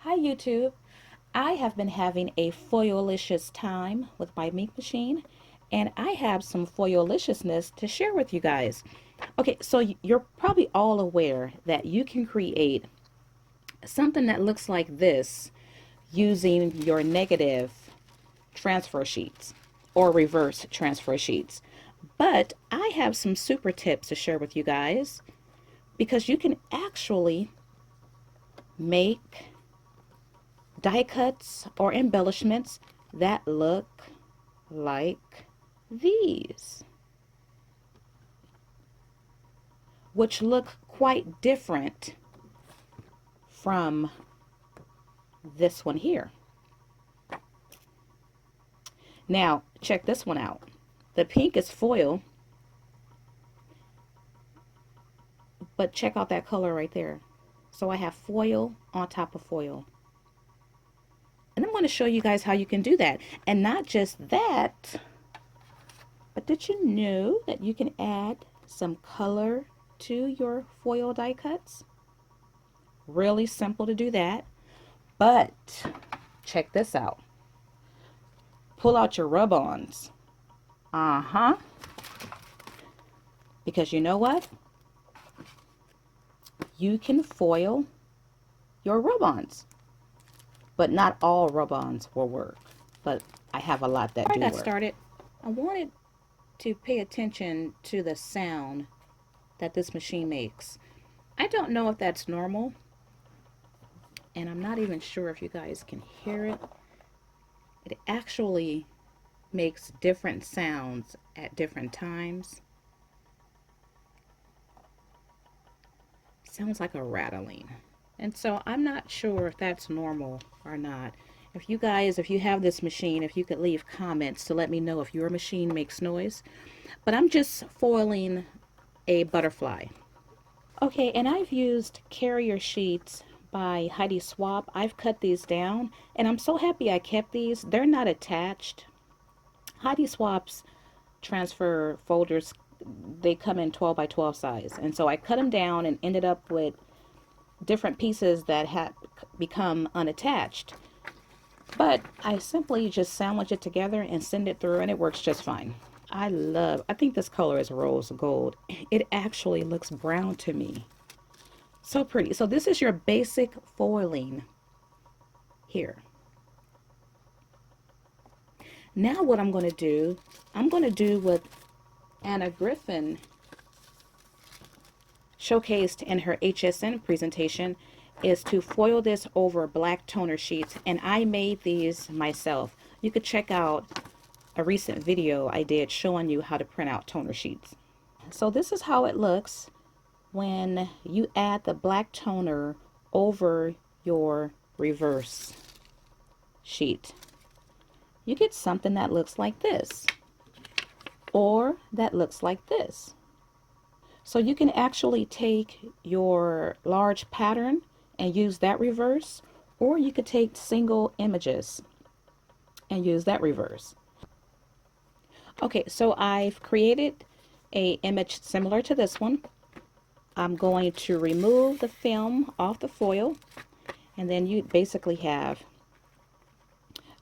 Hi YouTube. I have been having a foilicious time with my Minc machine, and I have some foiliciousness to share with you guys. Okay, so you're probably all aware that you can create something that looks like this using your negative transfer sheets or reverse transfer sheets. But I have some super tips to share with you guys because you can actually make die cuts or embellishments that look like these, which look quite different from this one here. Now, check this one out. The pink is foil, but check out that color right there. So I have foil on top of foil. And I'm going to show you guys how you can do that. And not just that, but did you know that you can add some color to your foil die cuts? Really simple to do that. But check this out. Pull out your rub-ons. Because you know what? You can foil your rub-ons. But not all rub-ons will work. But I have a lot that do work. Before I got started, I wanted to pay attention to the sound that this machine makes. I don't know if that's normal, and I'm not even sure if you guys can hear it. It actually makes different sounds at different times. Sounds like a rattling. And so I'm not sure if that's normal or not. If you guys, if you have this machine, if you could leave comments to let me know if your machine makes noise. But I'm just foiling a butterfly. Okay, and I've used carrier sheets by Heidi Swapp. I've cut these down, and I'm so happy I kept these. They're not attached. Heidi Swapp's transfer folders, they come in 12 by 12 size, and so I cut them down and ended up with different pieces that had become unattached. But I simply just sandwich it together and send it through, and it works just fine. I think this color is rose gold. It actually looks brown to me. So pretty. So this is your basic foiling here. Now what I'm going to do what Anna Griffin showcased in her HSN presentation is to foil this over black toner sheets, and I made these myself. You could check out a recent video I did showing you how to print out toner sheets. So this is how it looks when you add the black toner over your reverse sheet. You get something that looks like this, or that looks like this. So you can actually take your large pattern and use that reverse, or you could take single images and use that reverse. Okay, so I've created an image similar to this one. I'm going to remove the film off the foil, and then you basically have,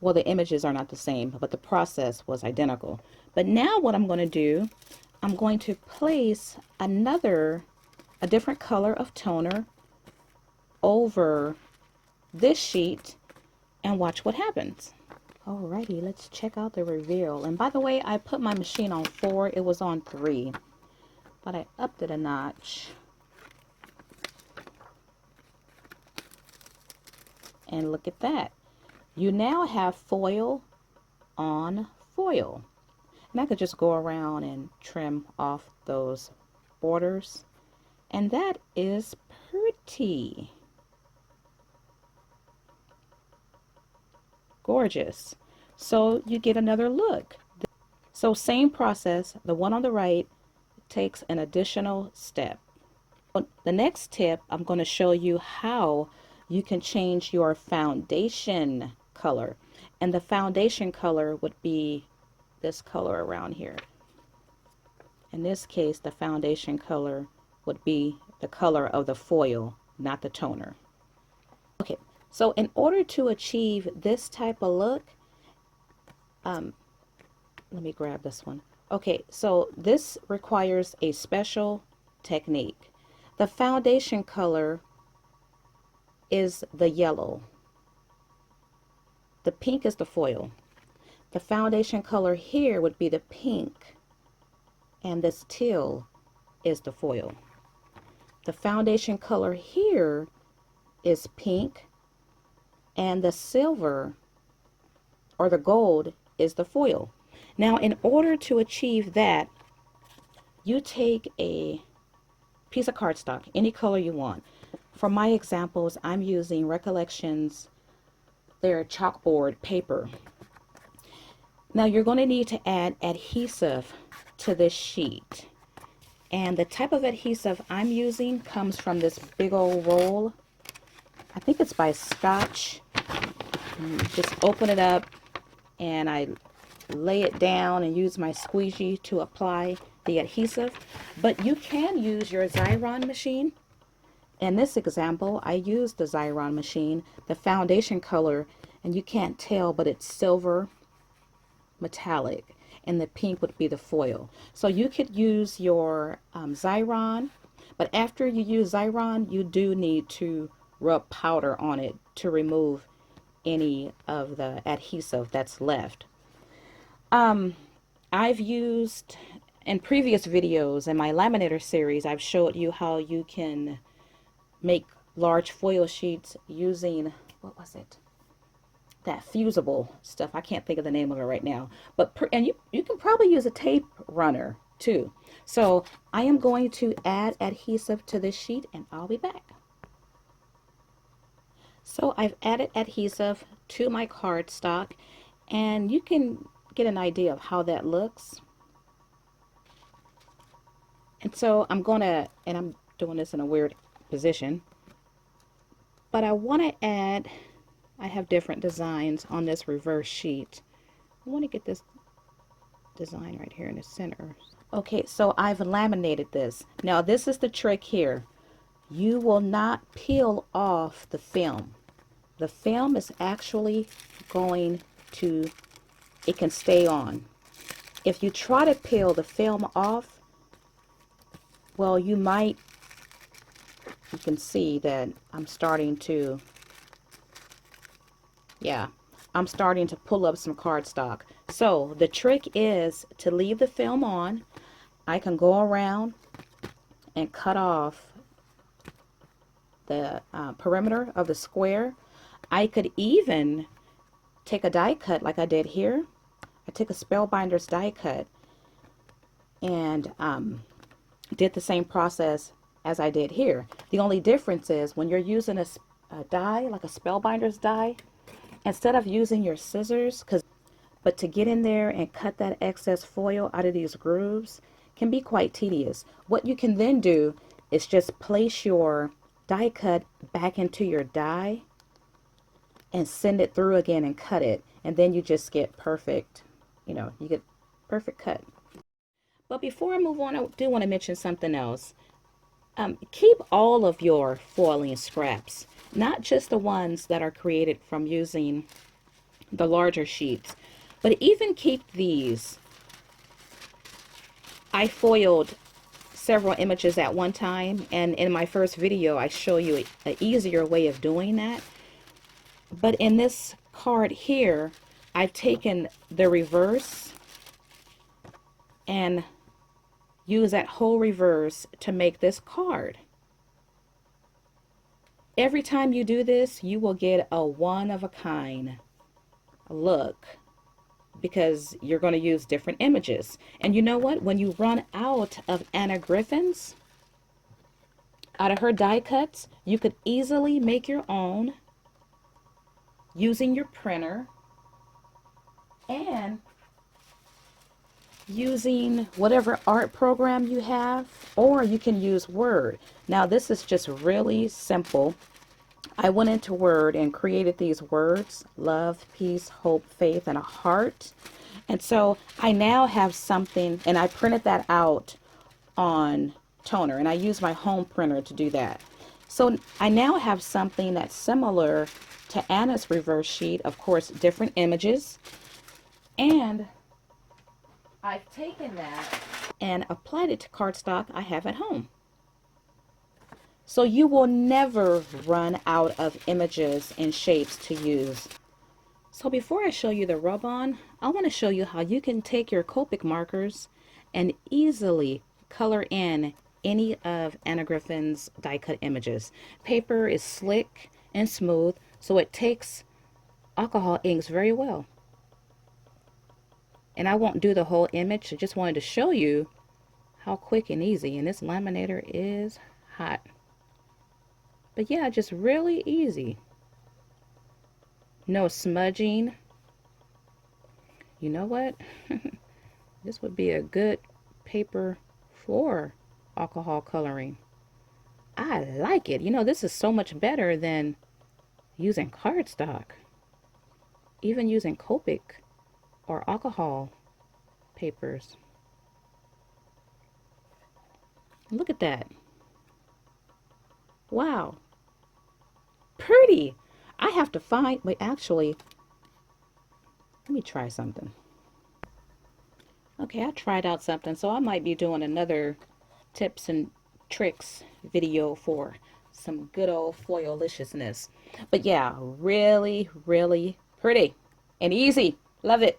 well, the images are not the same, but the process was identical. But now what I'm going to do, I'm going to place a different color of toner over this sheet and watch what happens. Alrighty, let's check out the reveal. And by the way, I put my machine on 4. It was on 3, but I upped it a notch. And look at that. You now have foil on foil. And I could just go around and trim off those borders. And that is pretty. Gorgeous. So you get another look. So same process, the one on the right takes an additional step. The next tip, I'm going to show you how you can change your foundation color. And the foundation color would be this color around here. In this case, the foundation color would be the color of the foil, not the toner. Okay, So in order to achieve this type of look, let me grab this one. Okay, so this requires a special technique. The foundation color is the yellow. The pink is the foil. The foundation color here would be the pink, and this teal is the foil. The foundation color here is pink, and the silver or the gold is the foil. Now, in order to achieve that, you take a piece of cardstock, any color you want. For my examples, I'm using Recollections, their chalkboard paper. Now, you're going to need to add adhesive to this sheet. And the type of adhesive I'm using comes from this big old roll. I think it's by Scotch. Just open it up and I lay it down and use my squeegee to apply the adhesive. But you can use your Xyron machine. In this example, I used the Xyron machine. The foundation color, and you can't tell, but it's silver metallic, and the pink would be the foil. So you could use your Xyron, but after you use Xyron, you do need to rub powder on it to remove any of the adhesive that's left. I've used, in previous videos in my laminator series, I've showed you how you can make large foil sheets using, what was it? That fusible stuff. I can't think of the name of it right now. But and you can probably use a tape runner too. So I am going to add adhesive to this sheet and I'll be back. So I've added adhesive to my cardstock, and you can get an idea of how that looks. And so I'm gonna, and I'm doing this in a weird position, but I want to add, I have different designs on this reverse sheet. I want to get this design right here in the center. Okay, so I've laminated this. Now this is the trick here. You will not peel off the film. The film is actually going to, it can stay on. If you try to peel the film off, well, you might, you can see that I'm starting to, yeah, I'm starting to pull up some cardstock. So the trick is to leave the film on. I can go around and cut off the perimeter of the square. I could even take a die cut like I did here. I took a Spellbinder's die cut and did the same process as I did here. The only difference is when you're using a die, like a Spellbinder's die, instead of using your scissors, but to get in there and cut that excess foil out of these grooves can be quite tedious. What you can then do is just place your die cut back into your die and send it through again and cut it, and then you just get perfect, you know, you get perfect cut. But before I move on, I do want to mention something else. Keep all of your foiling scraps, not just the ones that are created from using the larger sheets, but even keep these. I foiled several images at one time, and in my first video I show you an easier way of doing that. But in this card here, I've taken the reverse and use that whole reverse to make this card. Every time you do this, you will get a one-of-a-kind look because you're going to use different images. And you know what? When you run out of Anna Griffin's, out of her die cuts, you could easily make your own using your printer and using whatever art program you have, or you can use Word. Now this is just really simple. I went into Word and created these words: love, peace, hope, faith, and a heart. And so I now have something, and I printed that out on toner, and I use my home printer to do that. So I now have something that's similar to Anna's reverse sheet, of course, different images. And I've taken that and applied it to cardstock I have at home. So you will never run out of images and shapes to use. So before I show you the rub-on, I want to show you how you can take your Copic markers and easily color in any of Anna Griffin's die cut images. Paper is slick and smooth, so it takes alcohol inks very well. And I won't do the whole image, I just wanted to show you how quick and easy, and this laminator is hot. But yeah, just really easy. No smudging. You know what? This would be a good paper for alcohol coloring. I like it. You know, this is so much better than using cardstock. Even using Copic or alcohol papers. Look at that. Wow. Pretty. I have to find, wait, actually, let me try something. Okay, I tried out something, so I might be doing another tips and tricks video for some good old foiliciousness. But yeah, really, really pretty and easy. Love it.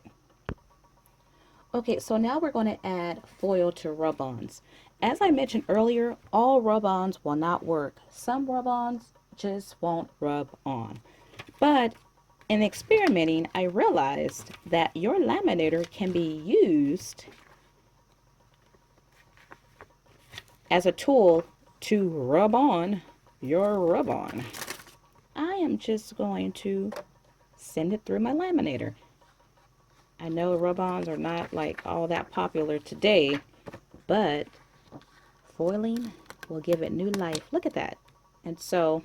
Okay, so now we're going to add foil to rub-ons. As I mentioned earlier, all rub-ons will not work. Some rub-ons just won't rub on. But in experimenting, I realized that your laminator can be used as a tool to rub on your rub-on. I am just going to send it through my laminator. I know rub-ons are not like all that popular today, but foiling will give it new life. Look at that. And so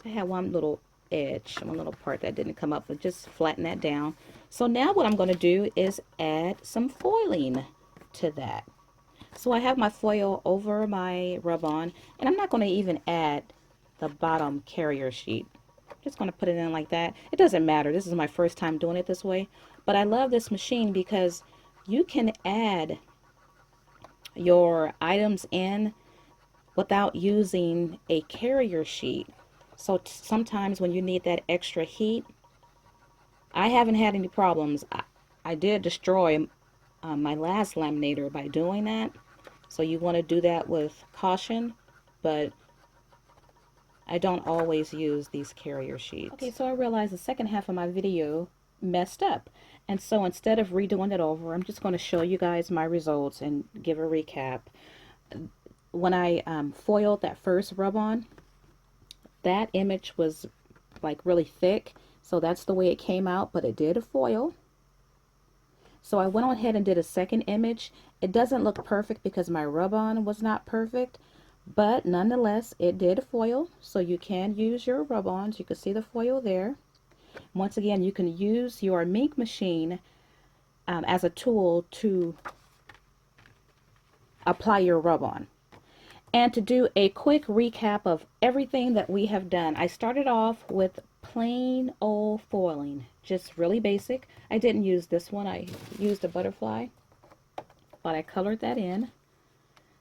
I had one little edge, one little part that didn't come up, but just flatten that down. So now what I'm going to do is add some foiling to that. So I have my foil over my rub-on, and I'm not going to even add the bottom carrier sheet. I'm just going to put it in like that. It doesn't matter. This is my first time doing it this way, but I love this machine because you can add your items in without using a carrier sheet. So sometimes when you need that extra heat, I haven't had any problems. I did destroy my last laminator by doing that. So you want to do that with caution, but I don't always use these carrier sheets. Okay, so I realized the second half of my video messed up. And so instead of redoing it over, I'm just going to show you guys my results and give a recap. When I foiled that first rub-on, that image was like really thick. So that's the way it came out, but it did foil. So I went on ahead and did a second image. It doesn't look perfect because my rub-on was not perfect, but nonetheless, it did foil. So you can use your rub-ons. You can see the foil there. Once again, you can use your Minc machine as a tool to apply your rub-on. And to do a quick recap of everything that we have done, I started off with plain old foiling, just really basic. I didn't use this one. I used a butterfly, but I colored that in.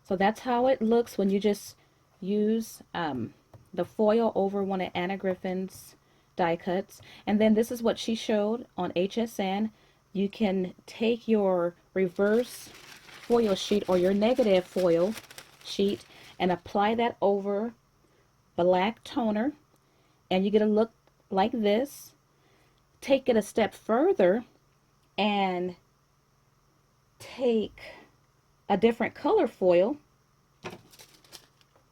So that's how it looks when you just use the foil over one of Anna Griffin's die cuts. And then this is what she showed on HSN. You can take your reverse foil sheet or your negative foil sheet and apply that over black toner, and you get a look like this. Take it a step further and take a different color foil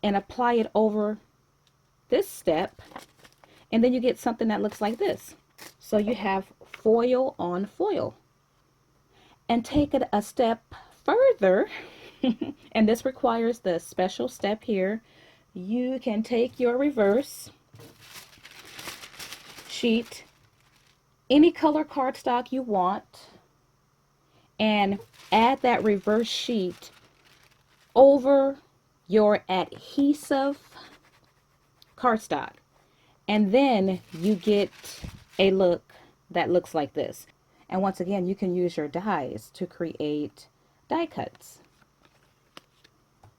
and apply it over this step, and then you get something that looks like this. So you have foil on foil. And take it a step further and this requires the special step here. You can take your reverse sheet, any color cardstock you want, and add that reverse sheet over your adhesive cardstock. And then you get a look that looks like this. And once again, you can use your dies to create die cuts.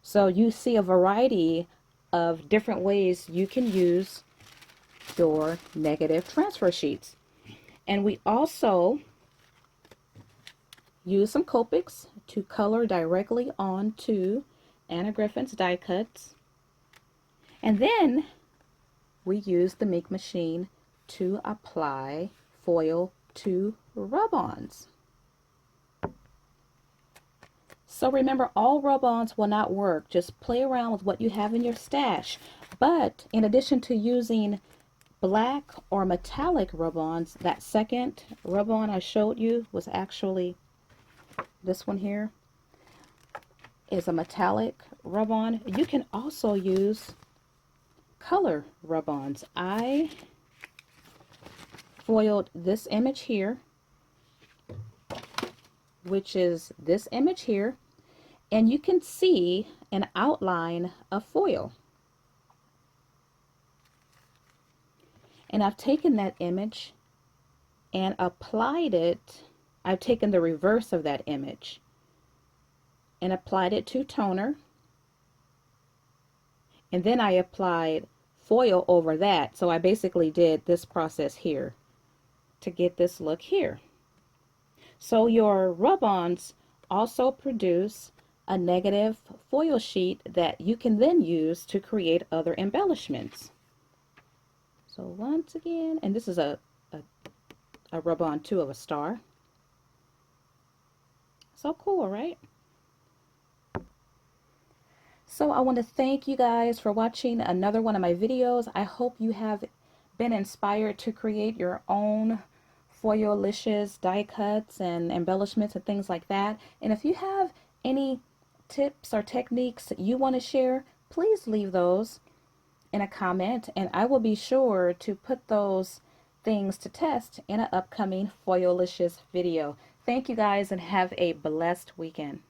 So you see a variety of different ways you can use your negative transfer sheets. And we also use some Copics to color directly onto Anna Griffin's die cuts. And then we use the Minc machine to apply foil to rub-ons. So remember, all rub-ons will not work. Just play around with what you have in your stash. But in addition to using black or metallic rub-ons, that second rub-on I showed you was actually this one here, is a metallic rub-on. You can also use color rub-ons. I foiled this image here, which is this image here, and you can see an outline of foil. And I've taken that image and applied it. I've taken the reverse of that image and applied it to toner. And then I applied foil over that. So I basically did this process here to get this look here. So your rub-ons also produce a negative foil sheet that you can then use to create other embellishments. So once again, and this is a rub-on too of a star. So cool, right? So I want to thank you guys for watching another one of my videos. I hope you have been inspired to create your own foilicious die cuts and embellishments and things like that. And if you have any tips or techniques you want to share, please leave those in a comment, and I will be sure to put those things to test in an upcoming foilicious video. Thank you guys, and have a blessed weekend.